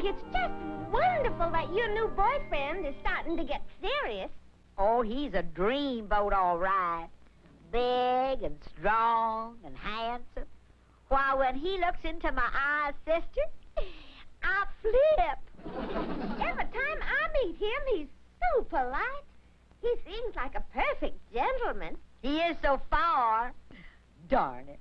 It's just wonderful that your new boyfriend is starting to get serious. Oh, he's a dreamboat, all right. Big and strong and handsome. Why, when he looks into my eyes, sister, I flip. Every time I meet him, he's so polite. He seems like a perfect gentleman. He is so far. Darn it.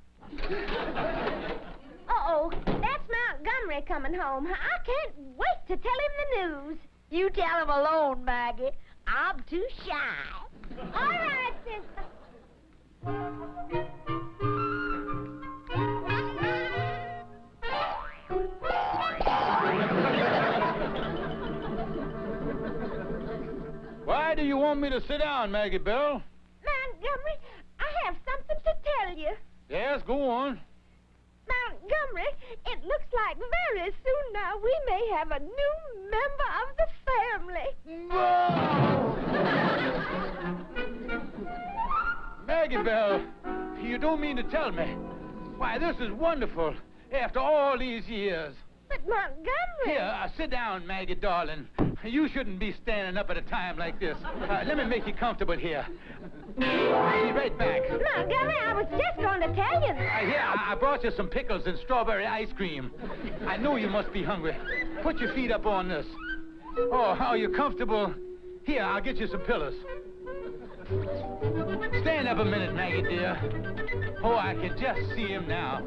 Uh-oh, that's Montgomery coming home. I can't wait to tell him the news. You tell him alone, Maggie. I'm too shy. All right, sister. Why do you want me to sit down, Maggie Bell? Montgomery, I have something to tell you. Yes, go on. Montgomery, it looks like very soon now we may have a new member of the family. Maggie Bell, you don't mean to tell me. Why, this is wonderful, after all these years. But Montgomery... Here, sit down, Maggie, darling. You shouldn't be standing up at a time like this. Let me make you comfortable here. I'll be right back. Montgomery, I was just going to tell you that. Here, I brought you some pickles and strawberry ice cream. I know you must be hungry. Put your feet up on this. Oh, are you comfortable? Here, I'll get you some pillows. Stand up a minute, Maggie, dear. Oh, I can just see him now.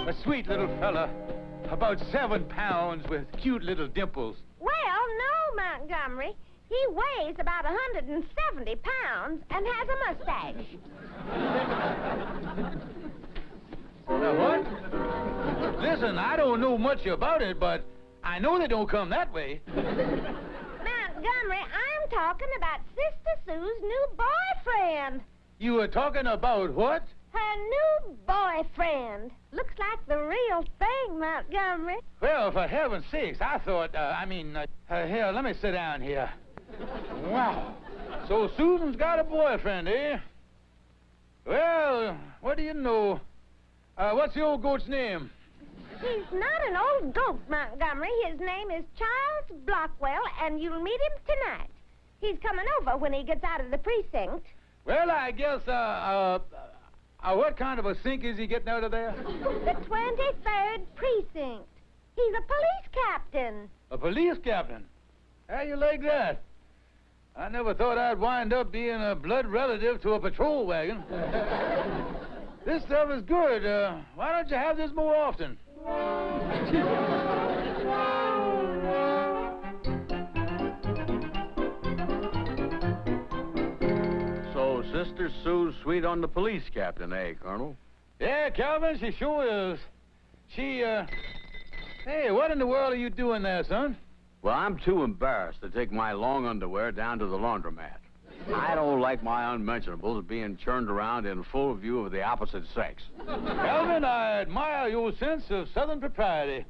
A sweet little fella. About 7 pounds with cute little dimples. Well, no, Montgomery. He weighs about 170 pounds and has a mustache. Now, what? Listen, I don't know much about it, but I know they don't come that way. Montgomery, I'm talking about Sister Sue's new boyfriend. You were talking about what? Her new boyfriend. Looks like the real thing, Montgomery. Well, for heaven's sakes, I thought, here, let me sit down here. Wow. So Susan's got a boyfriend, eh? Well, what do you know? What's the old goat's name? He's not an old goat, Montgomery. His name is Charles Blockwell, and you'll meet him tonight. He's coming over when he gets out of the precinct. Well, I guess, what kind of a sink is he getting out of there? The 23rd precinct. He's a police captain. A police captain? How you like that? I never thought I'd wind up being a blood relative to a patrol wagon. This stuff is good. Why don't you have this more often? So Sister Sue's sweet on the police captain, eh, Colonel? Yeah, Calvin, she sure is. Hey, what in the world are you doing there, son? Well, I'm too embarrassed to take my long underwear down to the laundromat. I don't like my unmentionables being churned around in full view of the opposite sex. Calvin, I admire your sense of Southern propriety.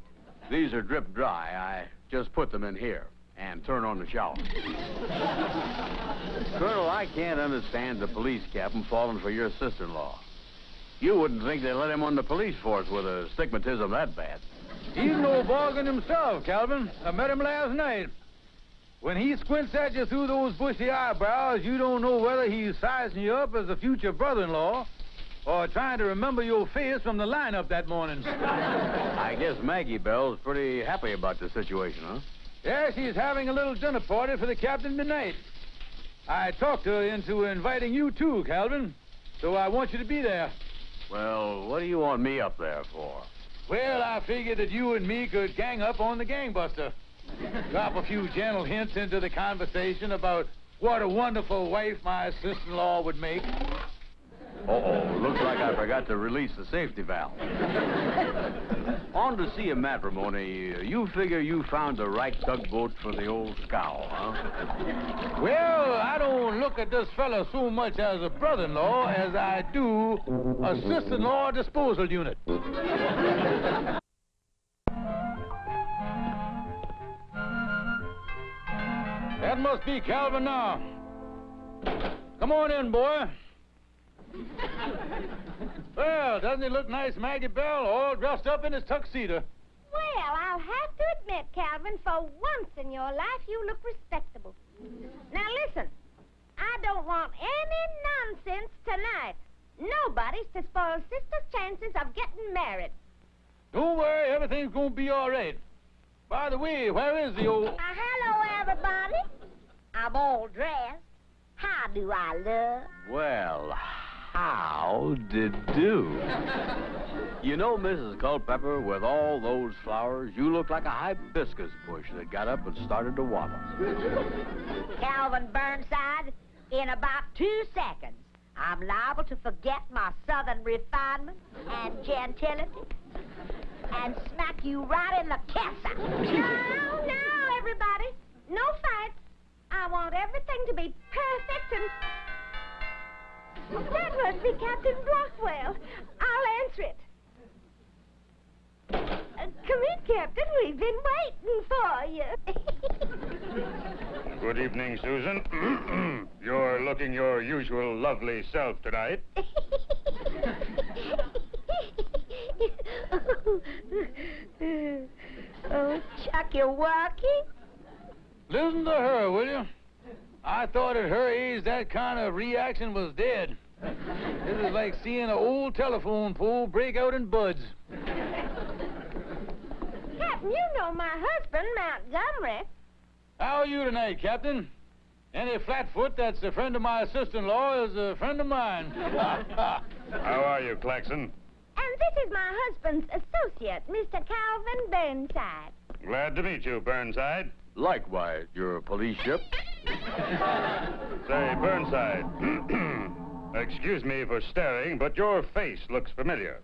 These are drip dry. I just put them in here and turn on the shower. Colonel, I can't understand the police captain falling for your sister-in-law. You wouldn't think they'd let him on the police force with a stigmatism that bad. He's no bargain himself, Calvin. I met him last night. When he squints at you through those bushy eyebrows, you don't know whether he's sizing you up as a future brother-in-law or trying to remember your face from the lineup that morning. I guess Maggie Bell's pretty happy about the situation, huh? Yeah, she's having a little dinner party for the captain tonight. I talked her into inviting you too, Calvin, so I want you to be there. Well, what do you want me up there for? Well, I figured that you and me could gang up on the gangbuster. Drop a few gentle hints into the conversation about what a wonderful wife my sister-in-law would make. Uh-oh, looks like I forgot to release the safety valve. On to see a matrimony, you figure you found the right tugboat for the old scow, huh? Well, I don't look at this fella so much as a brother-in-law as I do a sister-in-law disposal unit. That must be Calvin now. Come on in, boy. Well, doesn't he look nice, Maggie Bell, all dressed up in his tuxedo? Well, I'll have to admit, Calvin, for once in your life, you look respectable. Now, listen. I don't want any nonsense tonight. Nobody's to spoil Sister's chances of getting married. Don't worry, everything's gonna be all right. By the way, where is the old... Hello, everybody. I'm all dressed. How do I look? Well, how did do? You know, Mrs. Culpepper, with all those flowers, you look like a hibiscus bush that got up and started to wobble. Calvin Burnside, in about 2 seconds, I'm liable to forget my southern refinement and gentility and smack you right in the kessa. Now, everybody. No fights. I want everything to be perfect and... That must be Captain Blockwell. I'll answer it. Come in, Captain. We've been waiting for you. Good evening, Susan. You're looking your usual lovely self tonight. Oh, Chuck, you're working? Listen to her, will you? I thought at her age that kind of reaction was dead. This is like seeing an old telephone pole break out in buds. Captain, you know my husband, Montgomery. How are you tonight, Captain? Any flatfoot that's a friend of my sister-in-law is a friend of mine. How are you, Claxon? And this is my husband's associate, Mr. Calvin Burnside. Glad to meet you, Burnside. Likewise, your police ship. Say, Burnside, excuse me for staring, but your face looks familiar.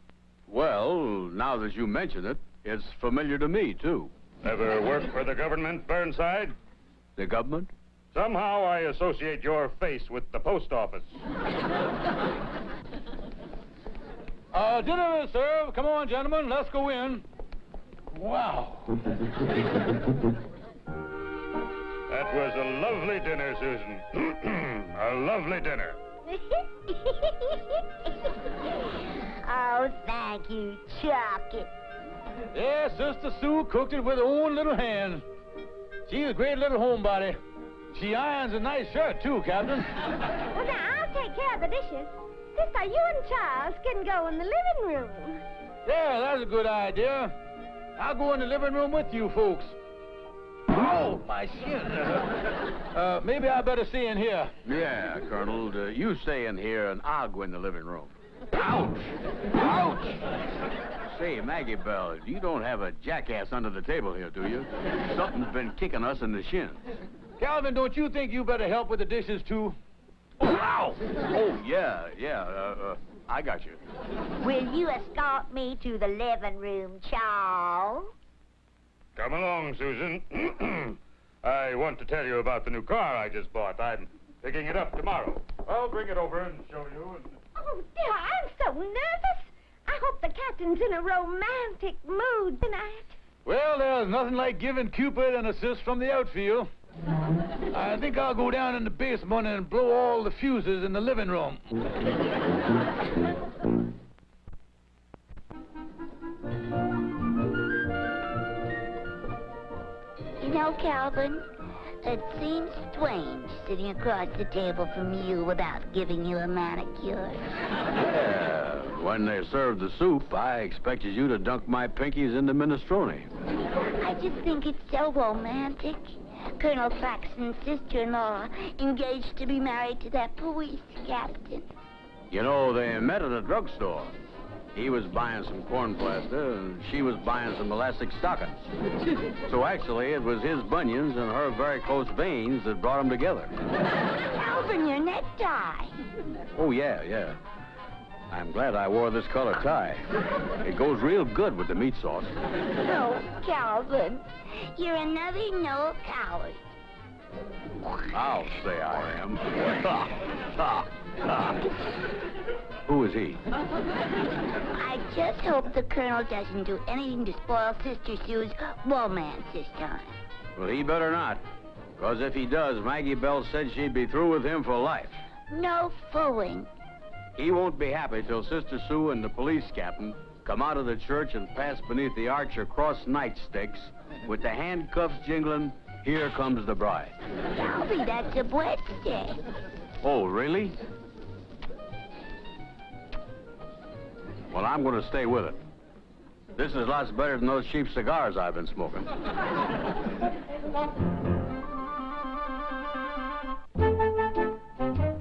Well, now that you mention it, it's familiar to me, too. Ever worked for the government, Burnside? The government? Somehow I associate your face with the post office. Dinner is served. Come on, gentlemen, let's go in. Wow. That was a lovely dinner, Susan. A lovely dinner. Oh, thank you, Chucky. Yeah, Sister Sue cooked it with her own little hands. She's a great little homebody. She irons a nice shirt, too, Captain. Well, now, I'll take care of the dishes. Sister, you and Charles can go in the living room. Yeah, that's a good idea. I'll go in the living room with you folks. Oh, my shin. Maybe I better stay in here. Yeah, Colonel, you stay in here and I'll go in the living room. Ouch! Ouch! Say, Maggie Bell, you don't have a jackass under the table here, do you? Something's been kicking us in the shins. Calvin, don't you think you better help with the dishes, too? Oh, ow! Oh, yeah, I got you. Will you escort me to the living room, Charles? Come along, Susan. I want to tell you about the new car I just bought. I'm picking it up tomorrow. I'll bring it over and show you. Oh, dear, I'm so nervous. I hope the captain's in a romantic mood tonight. Well, there's nothing like giving Cupid an assist from the outfield. I think I'll go down in the basement and blow all the fuses in the living room. You know, Calvin, it seems strange sitting across the table from you without giving you a manicure. Yeah, when they served the soup, I expected you to dunk my pinkies into minestrone. I just think it's so romantic. Colonel Claxon's sister-in-law engaged to be married to that police captain. You know, they met at a drugstore. He was buying some corn plaster, and she was buying some elastic stockings. So actually, it was his bunions and her very close veins that brought them together. Calvin, your necktie. Oh, yeah. I'm glad I wore this color tie. It goes real good with the meat sauce. No, Calvin. You're another no coward. I'll say I am. Who is he? I just hope the Colonel doesn't do anything to spoil Sister Sue's romance this time. Well, he better not. Because if he does, Maggie Bell said she'd be through with him for life. No fooling. He won't be happy till Sister Sue and the police captain come out of the church and pass beneath the arch across nightsticks with the handcuffs jingling, "Here comes the bride." Calvin, that's a birthday. Oh, really? Well, I'm going to stay with it. This is lots better than those cheap cigars I've been smoking.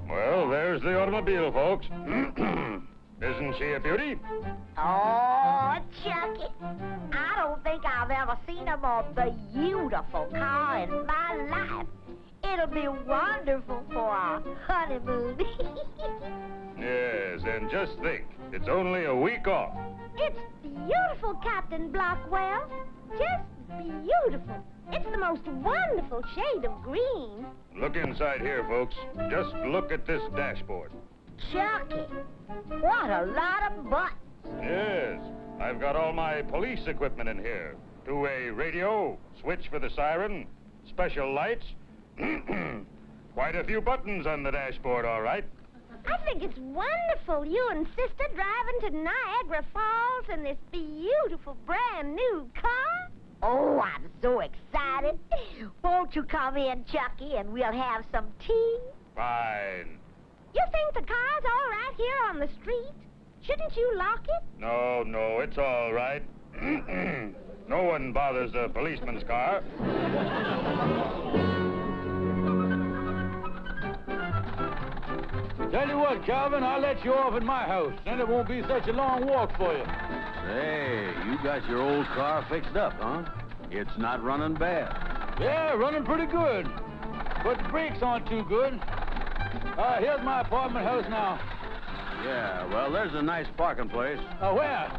Well, there's the automobile, folks. Isn't she a beauty? Oh, Chucky, I don't think I've ever seen a more beautiful car in my life. It'll be wonderful for our honeymoon. Yes, and just think, it's only a week off. It's beautiful, Captain Blockwell. Just beautiful. It's the most wonderful shade of green. Look inside here, folks. Just look at this dashboard. Chucky, what a lot of buttons. Yes, I've got all my police equipment in here. Two-way radio, switch for the siren, special lights. Quite a few buttons on the dashboard, all right. I think it's wonderful, you and Sister driving to Niagara Falls in this beautiful brand new car. Oh, I'm so excited. Won't you come in, Chucky, and we'll have some tea? Fine. You think the car's all right here on the street? Shouldn't you lock it? No, it's all right. No one bothers the policeman's car. Tell you what, Calvin, I'll let you off at my house. Then it won't be such a long walk for you. Hey, you got your old car fixed up, huh? It's not running bad. Yeah, running pretty good. But the brakes aren't too good. Here's my apartment house now. Yeah, well, there's a nice parking place. Where?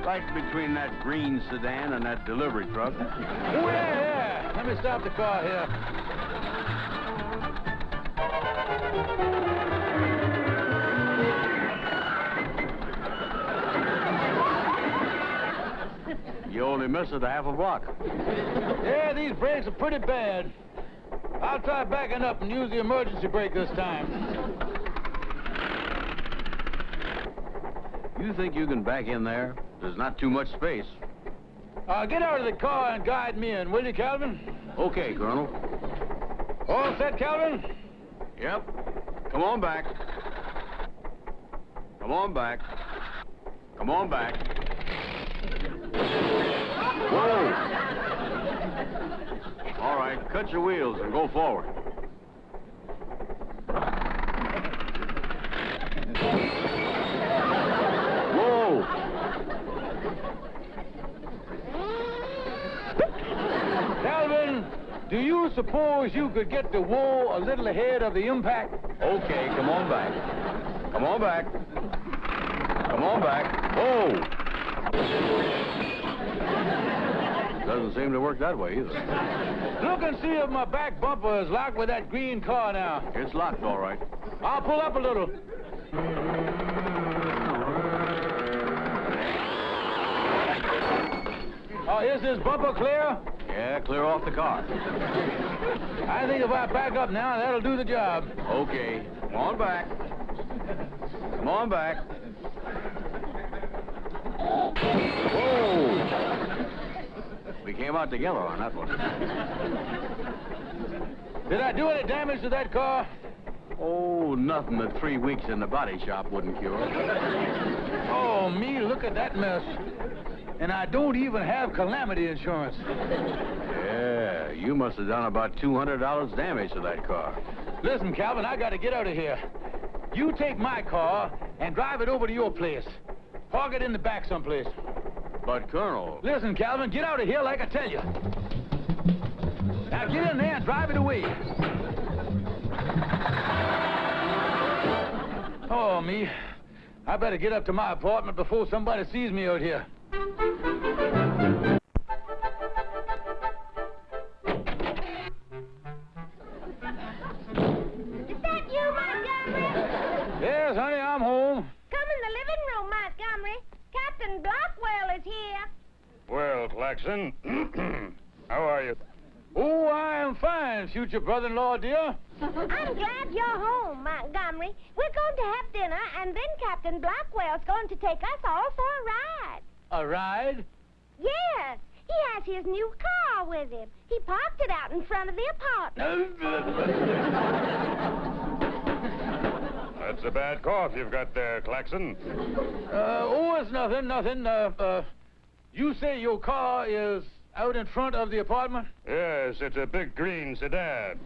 Right between that green sedan and that delivery truck. Oh, yeah. Let me stop the car here. You only missed it a half a block. Yeah, these brakes are pretty bad. I'll try backing up and use the emergency brake this time. You think you can back in there? There's not too much space. Get out of the car and guide me in, will you, Calvin? Okay, Colonel. All set, Calvin? Yep. Come on back. Come on back. Come on back. Whoa! All right, cut your wheels and go forward. Whoa! Calvin, do you suppose you could get the whoa a little ahead of the impact? Okay, come on back. Come on back. Come on back. Whoa! Doesn't seem to work that way either. Look and see if my back bumper is locked with that green car now. It's locked, all right. I'll pull up a little. Is this bumper clear? Yeah, clear off the car. I think if I back up now, that'll do the job. Okay, come on back. Come on back. Whoa! We came out together on that one. Did I do any damage to that car? Oh, nothing that 3 weeks in the body shop wouldn't cure. Oh, me, look at that mess. And I don't even have calamity insurance. Yeah, you must have done about $200 damage to that car. Listen, Calvin, I got to get out of here. You take my car and drive it over to your place. Park it in the back someplace. But, Colonel... Listen, Calvin, get out of here like I tell you. Now get in there and drive it away. Oh, me. I better get up to my apartment before somebody sees me out here. Is that you, Montgomery? Yes, honey, I'm home. Come in the living room, Montgomery. Captain Blockwell is here. Well, Claxon, how are you? Oh, I am fine, future brother-in-law, dear. I'm glad you're home, Montgomery. We're going to have dinner, and then Captain Blockwell's going to take us all for a ride. A ride? Yes, he has his new car with him. He parked it out in front of the apartment. That's a bad cough you've got there, Claxon. Oh, it's nothing. You say your car is out in front of the apartment? Yes, it's a big green sedan.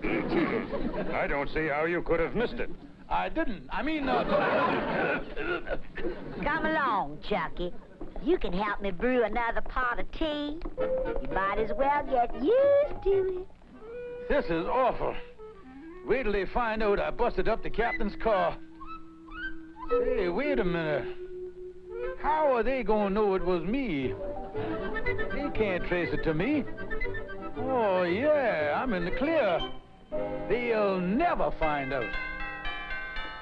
I don't see how you could have missed it. I didn't. I mean, Come along, Chucky. You can help me brew another pot of tea. You might as well get used to it. This is awful. Wait till they find out I busted up the captain's car. Hey, wait a minute. How are they gonna know it was me? They can't trace it to me. Oh, yeah, I'm in the clear. They'll never find out.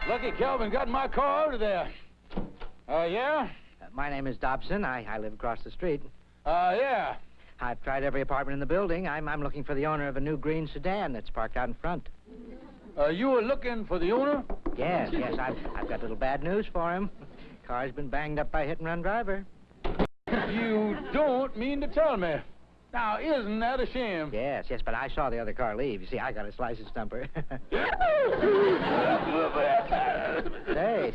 Lucky Calvin got my car out of there. Yeah? My name is Dobson. I live across the street. Yeah. I've tried every apartment in the building. I'm looking for the owner of a new green sedan that's parked out in front. You were looking for the owner? Yes. I've got a little bad news for him. Car's been banged up by a hit-and-run driver. You don't mean to tell me. Now, isn't that a shame? Yes, but I saw the other car leave. You see, I got its license number.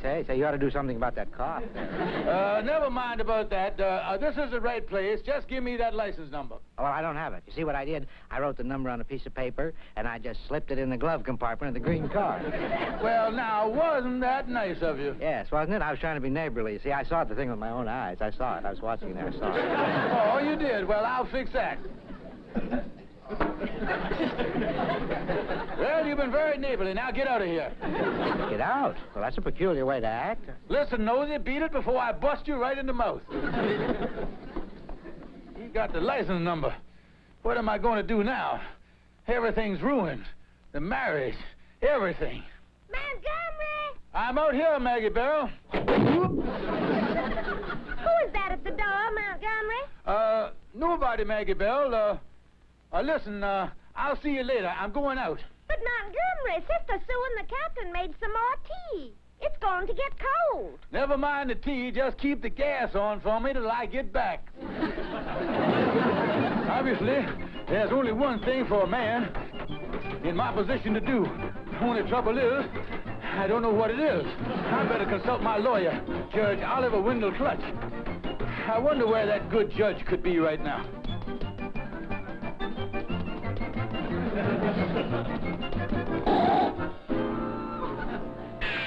Say, you ought to do something about that cough there. Never mind about that. This is the right place. Just give me that license number. Oh, well, I don't have it. You see what I did? I wrote the number on a piece of paper, and I just slipped it in the glove compartment of the green car. Well, now, wasn't that nice of you? Yes, wasn't it? I was trying to be neighborly. You see, I saw the thing with my own eyes. I saw it. I was watching there. I saw it. Oh, you did? Well, I'll fix that. Well, you've been very neighborly. Now get out of here. Get out? Well, that's a peculiar way to act. Listen, Nosy, beat it before I bust you right in the mouth. You got the license number. What am I going to do now? Everything's ruined. The marriage, everything. Montgomery! I'm out here, Maggie Bell. Who is that at the door, Montgomery? Nobody, Maggie Bell. Listen, I'll see you later. I'm going out. But Montgomery, Sister Sue and the captain made some more tea. It's going to get cold. Never mind the tea. Just keep the gas on for me till I get back. Obviously, there's only one thing for a man in my position to do. Only trouble is, I don't know what it is. I better consult my lawyer, Judge Oliver Wendell Clutch. I wonder where that good judge could be right now.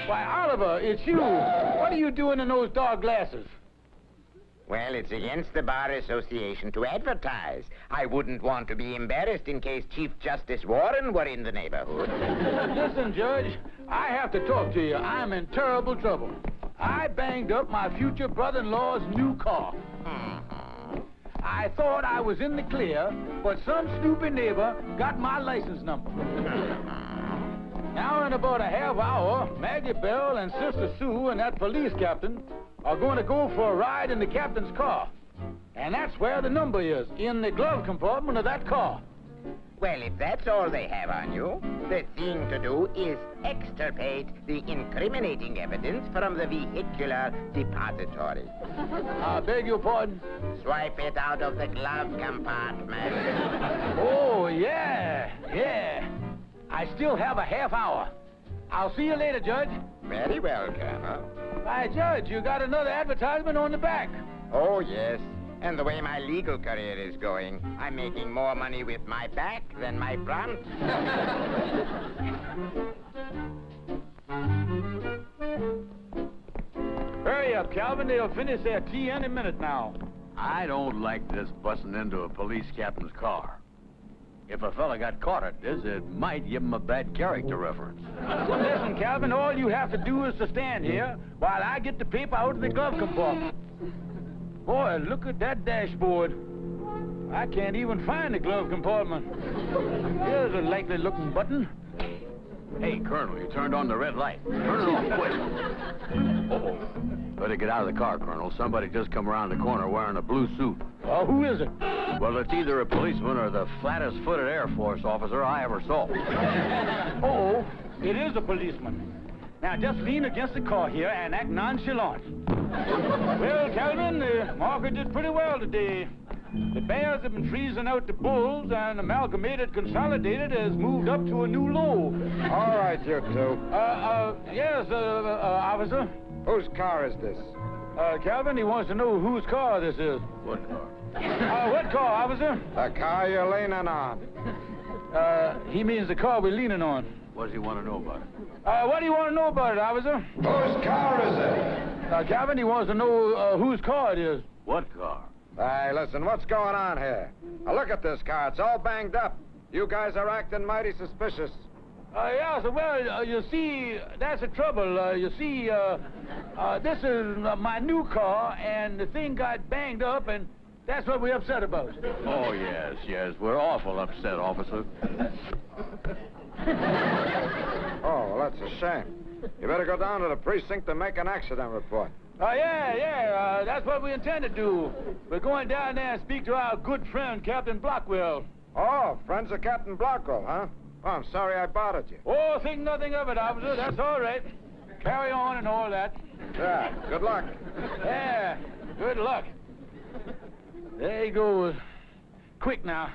Why, Oliver, it's you. What are you doing in those dark glasses? Well, it's against the Bar Association to advertise. I wouldn't want to be embarrassed in case Chief Justice Warren were in the neighborhood. Listen, Judge, I have to talk to you. I'm in terrible trouble. I banged up my future brother-in-law's new car. I thought I was in the clear, but some stupid neighbor got my license number. Now, in about a half hour, Maggie Bell and Sister Sue and that police captain are going to go for a ride in the captain's car. And that's where the number is, in the glove compartment of that car. Well, if that's all they have on you, the thing to do is extirpate the incriminating evidence from the vehicular depository. I beg your pardon? Swipe it out of the glove compartment. Oh, yeah. I still have a half hour. I'll see you later, Judge. Very well, Colonel. Why, Judge, you got another advertisement on the back. Oh, yes. And the way my legal career is going, I'm making more money with my back than my front. There hurry up, Calvin. They'll finish their tea any minute now. I don't like this busting into a police captain's car. If a fella got caught at this, it might give him a bad character reference. Listen, Calvin, all you have to do is to stand here while I get the paper out of the glove compartment. Boy, look at that dashboard. I can't even find the glove compartment. Here's a likely-looking button. Hey, Colonel, you turned on the red light. Turn it off quick. Uh-oh. Better get out of the car, Colonel. Somebody just come around the corner wearing a blue suit. Who is it? Well, it's either a policeman or the flattest-footed Air Force officer I ever saw. Oh, it is a policeman. Now, just lean against the car here and act nonchalant. Well, Calvin, the market did pretty well today. The bears have been freezing out the bulls, and Amalgamated Consolidated has moved up to a new low. All right, you two. Yes, officer. Whose car is this? Calvin, he wants to know whose car this is. What car? What car, officer? The car you're leaning on. He means the car we're leaning on. What does he want to know about it? What do you want to know about it, officer? Whose car is it? Calvin, he wants to know whose car it is. What car? Hey, listen, what's going on here? Now, look at this car. It's all banged up. You guys are acting mighty suspicious. Yeah, so, well, you see, that's the trouble. You see, this is my new car, and the thing got banged up, and that's what we're upset about. Oh, yes. We're awful upset, officer. Oh, well, that's a shame. You better go down to the precinct and make an accident report. Yeah, that's what we intend to do. We're going down there and speak to our good friend, Captain Blockwell. Oh, friends of Captain Blockwell, huh? Oh, I'm sorry I bothered you. Oh, think nothing of it, officer. That's all right. Carry on and all that. Yeah, good luck. Yeah, good luck. There he goes. Quick now.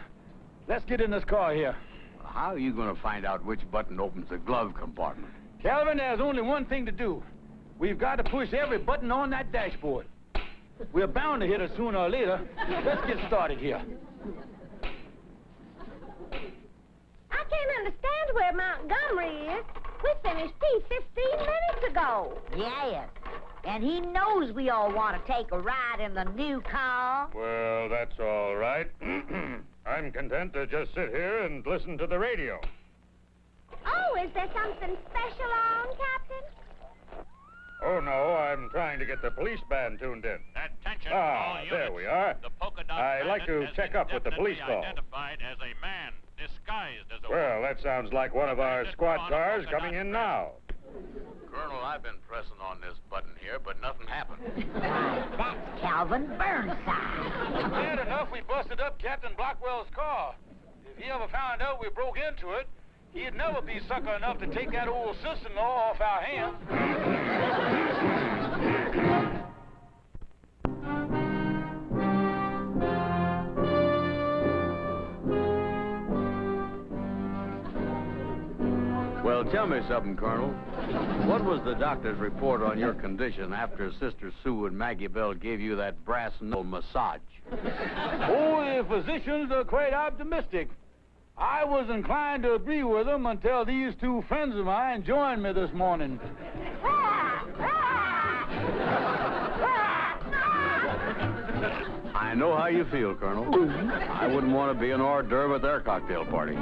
Let's get in this car here. How are you going to find out which button opens the glove compartment? Calvin, there's only one thing to do. We've got to push every button on that dashboard. We're bound to hit it sooner or later. Let's get started here. I can't understand where Montgomery is. We finished tea 15 minutes ago. Yes. And he knows we all want to take a ride in the new car. Well, that's all right. I'm content to just sit here and listen to the radio. Oh, is there something special on, Captain? Oh, no, I'm trying to get the police band tuned in. Attention, Ah, all units. there we are. The polka dot I'd like bandit to has check been up with the police definitely call. identified as a man disguised as a Well, that sounds like one of our squad cars polka coming dot in now. Colonel, I've been pressing on this button here, but nothing happened. That's Calvin Burnside. Bad enough we busted up Captain Blockwell's car. If he ever found out we broke into it, he'd never be sucker enough to take that old sister-in-law off our hands. Well, tell me something, Colonel. What was the doctor's report on your condition after Sister Sue and Maggie Bell gave you that brass knuckle massage? Oh, the physicians are quite optimistic. I was inclined to agree with them until these two friends of mine joined me this morning. I know how you feel, Colonel. I wouldn't want to be an hors d'oeuvre at their cocktail party.